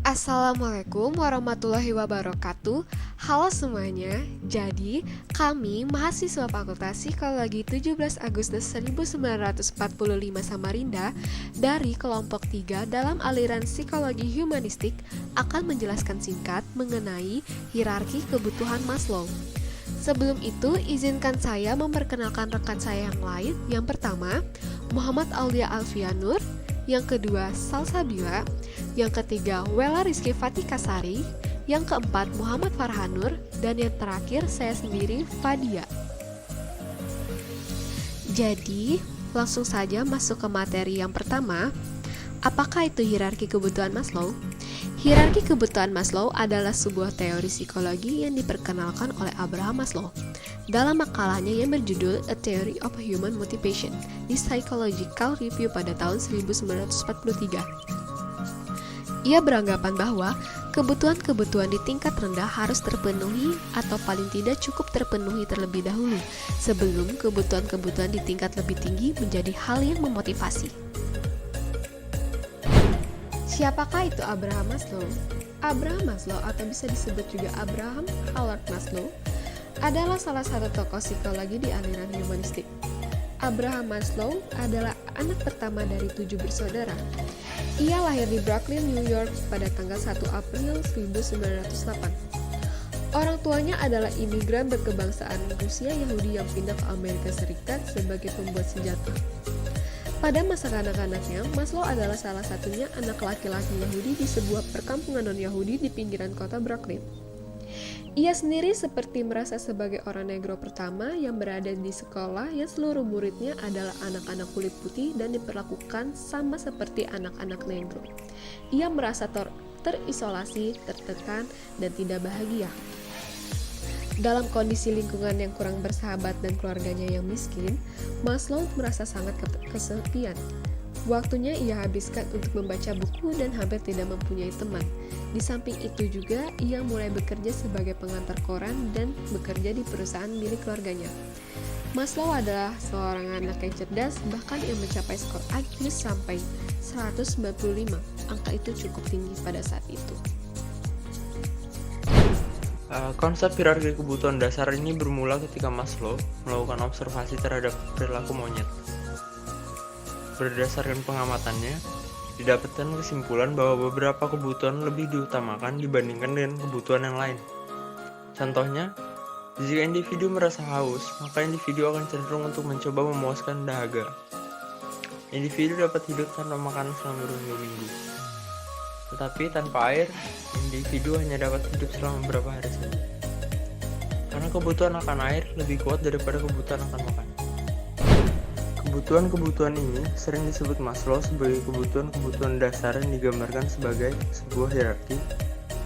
Assalamualaikum warahmatullahi wabarakatuh. Halo semuanya. Jadi, kami mahasiswa Fakultas Psikologi 17 Agustus 1945 Samarinda dari kelompok 3 dalam aliran Psikologi Humanistik akan menjelaskan singkat mengenai hierarki kebutuhan Maslow. Sebelum itu, izinkan saya memperkenalkan rekan saya yang lain. Yang pertama, Muhammad Aulia Alfianur. Yang kedua, Salsabila. Yang ketiga, Wela Rizky Fatikasari. Yang keempat, Muhammad Farhanur. Dan yang terakhir, saya sendiri, Fadia. Jadi, langsung saja masuk ke materi yang pertama. Apakah itu hierarki kebutuhan Maslow? Hierarki kebutuhan Maslow adalah sebuah teori psikologi yang diperkenalkan oleh Abraham Maslow dalam makalahnya yang berjudul A Theory of Human Motivation di Psychological Review pada tahun 1943. Ia beranggapan bahwa kebutuhan-kebutuhan di tingkat rendah harus terpenuhi atau paling tidak cukup terpenuhi terlebih dahulu sebelum kebutuhan-kebutuhan di tingkat lebih tinggi menjadi hal yang memotivasi. Siapakah itu Abraham Maslow? Abraham Maslow atau bisa disebut juga Abraham Howard Maslow adalah salah satu tokoh psikologi di aliran humanistik. Abraham Maslow adalah anak pertama dari 7 bersaudara. Ia lahir di Brooklyn, New York pada tanggal 1 April 1908. Orang tuanya adalah imigran berkebangsaan Rusia Yahudi yang pindah ke Amerika Serikat sebagai pembuat senjata. Pada masa kanak-kanaknya, Maslow adalah salah satunya anak laki-laki Yahudi di sebuah perkampungan non-Yahudi di pinggiran kota Brooklyn. Ia sendiri seperti merasa sebagai orang negro pertama yang berada di sekolah yang seluruh muridnya adalah anak-anak kulit putih dan diperlakukan sama seperti anak-anak negro. Ia merasa terisolasi, tertekan, dan tidak bahagia. Dalam kondisi lingkungan yang kurang bersahabat dan keluarganya yang miskin, Maslow merasa sangat kesepian. Waktunya ia habiskan untuk membaca buku dan hampir tidak mempunyai teman. Di samping itu juga, ia mulai bekerja sebagai pengantar koran dan bekerja di perusahaan milik keluarganya. Maslow adalah seorang anak yang cerdas, bahkan ia mencapai skor IQ sampai 195. Angka itu cukup tinggi pada saat itu. Konsep hierarki kebutuhan dasar ini bermula ketika Maslow melakukan observasi terhadap perilaku monyet. Berdasarkan pengamatannya, didapatkan kesimpulan bahwa beberapa kebutuhan lebih diutamakan dibandingkan dengan kebutuhan yang lain. Contohnya, jika individu merasa haus, maka individu akan cenderung untuk mencoba memuaskan dahaga. Individu dapat hidup tanpa makan selama berminggu-minggu. Tetapi tanpa air, individu hanya dapat hidup selama beberapa hari saja. Karena kebutuhan akan air lebih kuat daripada kebutuhan akan makan. Kebutuhan-kebutuhan ini sering disebut Maslow sebagai kebutuhan-kebutuhan dasar yang digambarkan sebagai sebuah hierarki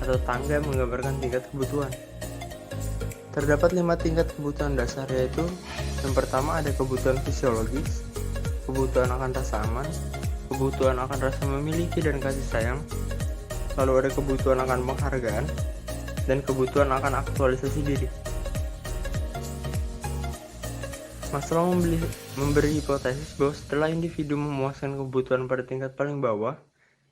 atau tangga yang menggambarkan tingkat kebutuhan. Terdapat 5 tingkat kebutuhan dasar, yaitu yang pertama ada kebutuhan fisiologis, kebutuhan akan rasa aman, kebutuhan akan rasa memiliki dan kasih sayang, lalu ada kebutuhan akan penghargaan, dan kebutuhan akan aktualisasi diri. Maslow memberi hipotesis bahwa setelah individu memuaskan kebutuhan pada tingkat paling bawah,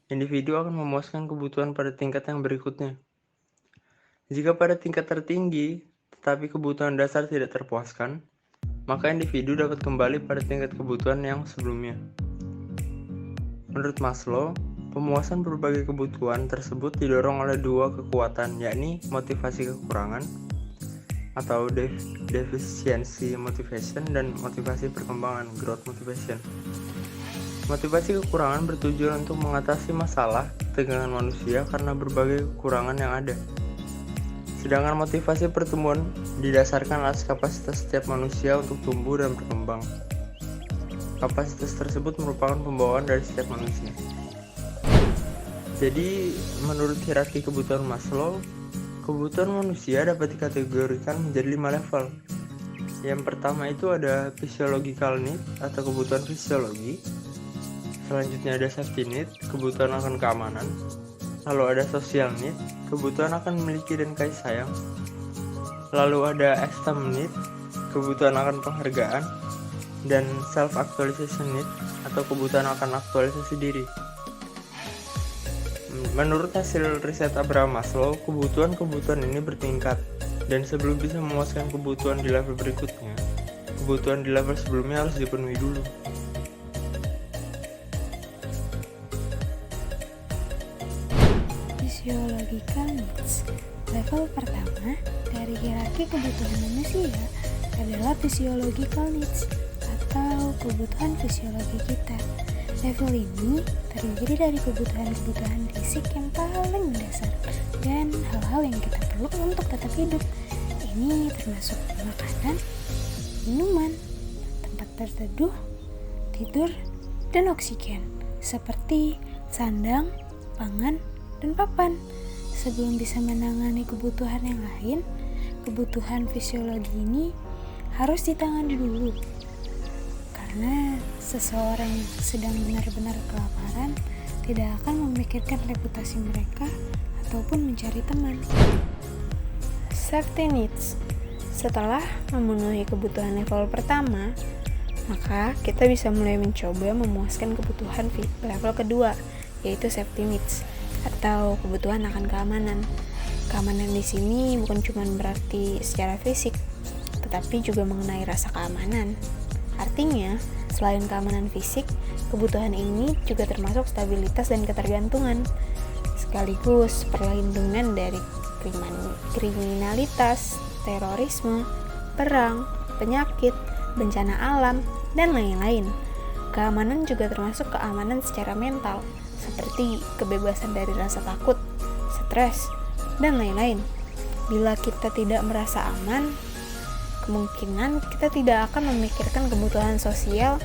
individu akan memuaskan kebutuhan pada tingkat yang berikutnya. Jika pada tingkat tertinggi, tetapi kebutuhan dasar tidak terpuaskan, maka individu dapat kembali pada tingkat kebutuhan yang sebelumnya. Menurut Maslow, pemuasan berbagai kebutuhan tersebut didorong oleh 2 kekuatan, yakni motivasi kekurangan atau deficiency motivation dan motivasi perkembangan growth motivation. Motivasi kekurangan bertujuan untuk mengatasi masalah ketegangan manusia karena berbagai kekurangan yang ada. Sedangkan motivasi pertumbuhan didasarkan atas kapasitas setiap manusia untuk tumbuh dan berkembang. Kapasitas tersebut merupakan pembawaan dari setiap manusia. Jadi, menurut hierarki kebutuhan Maslow, kebutuhan manusia dapat dikategorikan menjadi 5 level. Yang pertama itu ada physiological need atau kebutuhan fisiologi. Selanjutnya ada safety need, kebutuhan akan keamanan. Lalu ada social need, kebutuhan akan memiliki dan kasih sayang. Lalu ada esteem need, kebutuhan akan penghargaan. Dan self-actualization need atau kebutuhan akan aktualisasi diri. menurut hasil riset Abraham Maslow, kebutuhan-kebutuhan ini bertingkat, dan sebelum bisa memuaskan kebutuhan di level berikutnya, kebutuhan di level sebelumnya harus dipenuhi dulu. Physiological needs. Level pertama dari hierarki kebutuhan manusia adalah physiological needs atau kebutuhan fisiologi kita. Level ini terdiri dari kebutuhan-kebutuhan fisik yang paling mendasar dan hal-hal yang kita perlu untuk tetap hidup. Ini termasuk makanan, minuman, tempat berteduh, tidur, dan oksigen, seperti sandang, pangan, dan papan. Sebelum bisa menangani kebutuhan yang lain, kebutuhan fisiologi ini harus ditangani dulu. Karena seseorang yang sedang benar-benar kelaparan tidak akan memikirkan reputasi mereka ataupun mencari teman. Safety needs. Setelah memenuhi kebutuhan level pertama, maka kita bisa mulai mencoba memuaskan kebutuhan level kedua, yaitu safety needs atau kebutuhan akan keamanan. Keamanan di sini bukan cuma berarti secara fisik, tetapi juga mengenai rasa keamanan. Artinya, selain keamanan fisik, kebutuhan ini juga termasuk stabilitas dan ketergantungan, sekaligus perlindungan dari kriminalitas, terorisme, perang, penyakit, bencana alam, dan lain-lain. Keamanan juga termasuk keamanan secara mental, seperti kebebasan dari rasa takut, stres, dan lain-lain. Bila kita tidak merasa aman, kemungkinan kita tidak akan memikirkan kebutuhan sosial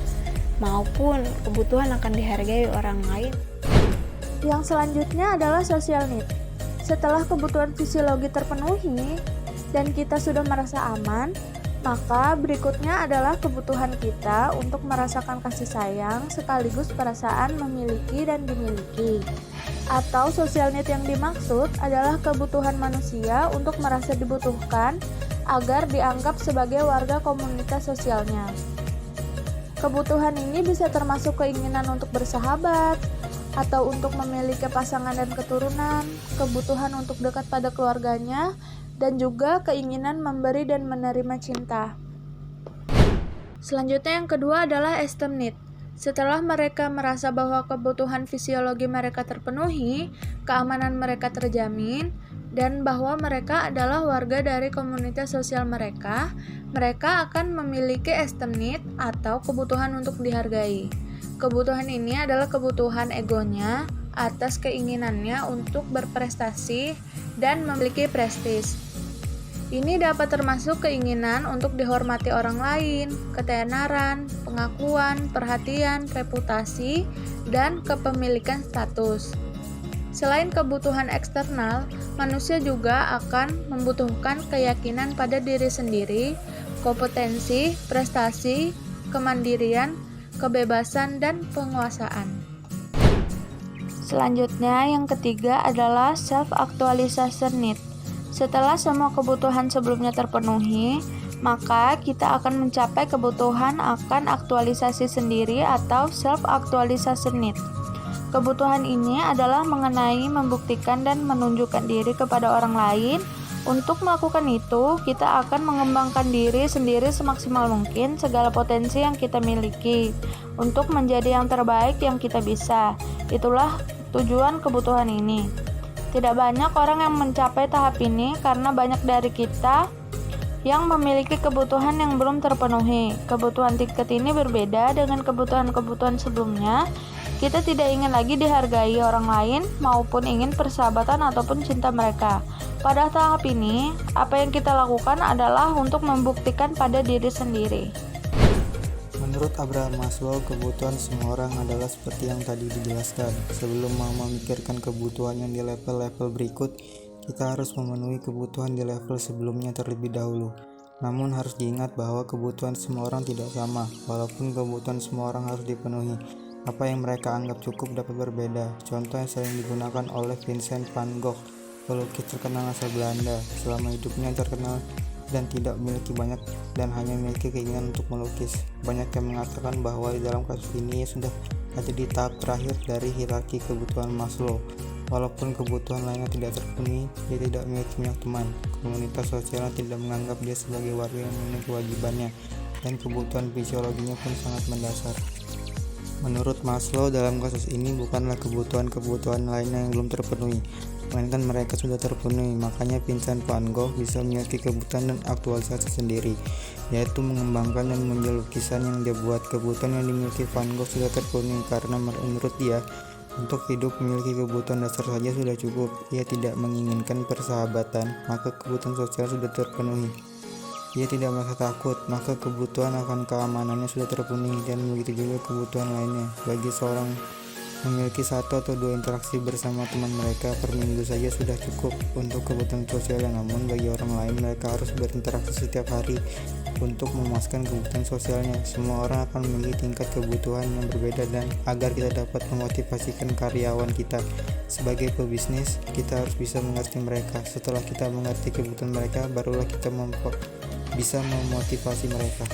maupun kebutuhan akan dihargai orang lain. Yang selanjutnya adalah social need. Setelah kebutuhan fisiologi terpenuhi dan kita sudah merasa aman, maka berikutnya adalah kebutuhan kita untuk merasakan kasih sayang sekaligus perasaan memiliki dan dimiliki. Atau social need yang dimaksud adalah kebutuhan manusia untuk merasa dibutuhkan agar dianggap sebagai warga komunitas sosialnya. Kebutuhan ini bisa termasuk keinginan untuk bersahabat, atau untuk memiliki pasangan dan keturunan, kebutuhan untuk dekat pada keluarganya, dan juga keinginan memberi dan menerima cinta. Selanjutnya yang kedua adalah esteem need. Setelah mereka merasa bahwa kebutuhan fisiologi mereka terpenuhi, keamanan mereka terjamin, dan bahwa mereka adalah warga dari komunitas sosial mereka, mereka akan memiliki esteem need atau kebutuhan untuk dihargai. Kebutuhan ini adalah kebutuhan egonya atas keinginannya untuk berprestasi dan memiliki prestis. Ini dapat termasuk keinginan untuk dihormati orang lain, ketenaran, pengakuan, perhatian, reputasi, dan kepemilikan status. Selain kebutuhan eksternal, manusia juga akan membutuhkan keyakinan pada diri sendiri, kompetensi, prestasi, kemandirian, kebebasan, dan penguasaan. Selanjutnya, yang ketiga adalah self-actualization need. Setelah semua kebutuhan sebelumnya terpenuhi, maka kita akan mencapai kebutuhan akan aktualisasi sendiri atau self-actualization need. Kebutuhan ini adalah mengenai membuktikan dan menunjukkan diri kepada orang lain. Untuk melakukan itu, kita akan mengembangkan diri sendiri semaksimal mungkin segala potensi yang kita miliki untuk menjadi yang terbaik yang kita bisa. Itulah tujuan kebutuhan ini. Tidak banyak orang yang mencapai tahap ini karena banyak dari kita yang memiliki kebutuhan yang belum terpenuhi. Kebutuhan tingkat ini berbeda dengan kebutuhan-kebutuhan sebelumnya. Kita tidak ingin lagi dihargai orang lain maupun ingin persahabatan ataupun cinta mereka. Pada tahap ini, apa yang kita lakukan adalah untuk membuktikan pada diri sendiri. Menurut Abraham Maslow, kebutuhan semua orang adalah seperti yang tadi dijelaskan. Sebelum mau memikirkan kebutuhan yang di level-level berikut, kita harus memenuhi kebutuhan di level sebelumnya terlebih dahulu. Namun harus diingat bahwa kebutuhan semua orang tidak sama, walaupun kebutuhan semua orang harus dipenuhi. Apa yang mereka anggap cukup dapat berbeda. Contoh yang sering digunakan oleh Vincent van Gogh, pelukis terkenal asal Belanda. Selama hidupnya terkenal dan tidak memiliki banyak dan hanya memiliki keinginan untuk melukis. Banyak yang mengatakan bahwa di dalam kasus ini sudah ada di tahap terakhir dari hierarki kebutuhan Maslow. Walaupun kebutuhan lainnya tidak terpenuhi, dia tidak memiliki banyak teman. Komunitas sosialnya tidak menganggap dia sebagai warga yang memenuhi kewajibannya, dan kebutuhan fisiologinya pun sangat mendasar. Menurut Maslow, dalam kasus ini bukanlah kebutuhan-kebutuhan lainnya yang belum terpenuhi, melainkan mereka sudah terpenuhi. Makanya Vincent van Gogh bisa memiliki kebutuhan dan aktualisasi sendiri, yaitu mengembangkan dan menjual lukisan yang dia buat. Kebutuhan yang dimiliki Van Gogh sudah terpenuhi karena menurut dia, untuk hidup memiliki kebutuhan dasar saja sudah cukup. Ia tidak menginginkan persahabatan, maka kebutuhan sosial sudah terpenuhi. Ia tidak merasa takut, maka kebutuhan akan keamanannya sudah terpenuhi, dan begitu juga kebutuhan lainnya. Bagi seorang memiliki 1 atau 2 interaksi bersama teman mereka per minggu saja sudah cukup untuk kebutuhan sosial. Namun bagi orang lain, mereka harus berinteraksi setiap hari untuk memuaskan kebutuhan sosialnya. Semua orang akan memiliki tingkat kebutuhan yang berbeda, dan agar kita dapat memotivasikan karyawan kita sebagai pebisnis, kita harus bisa mengerti mereka. Setelah kita mengerti kebutuhan mereka, barulah kita bisa memotivasi mereka.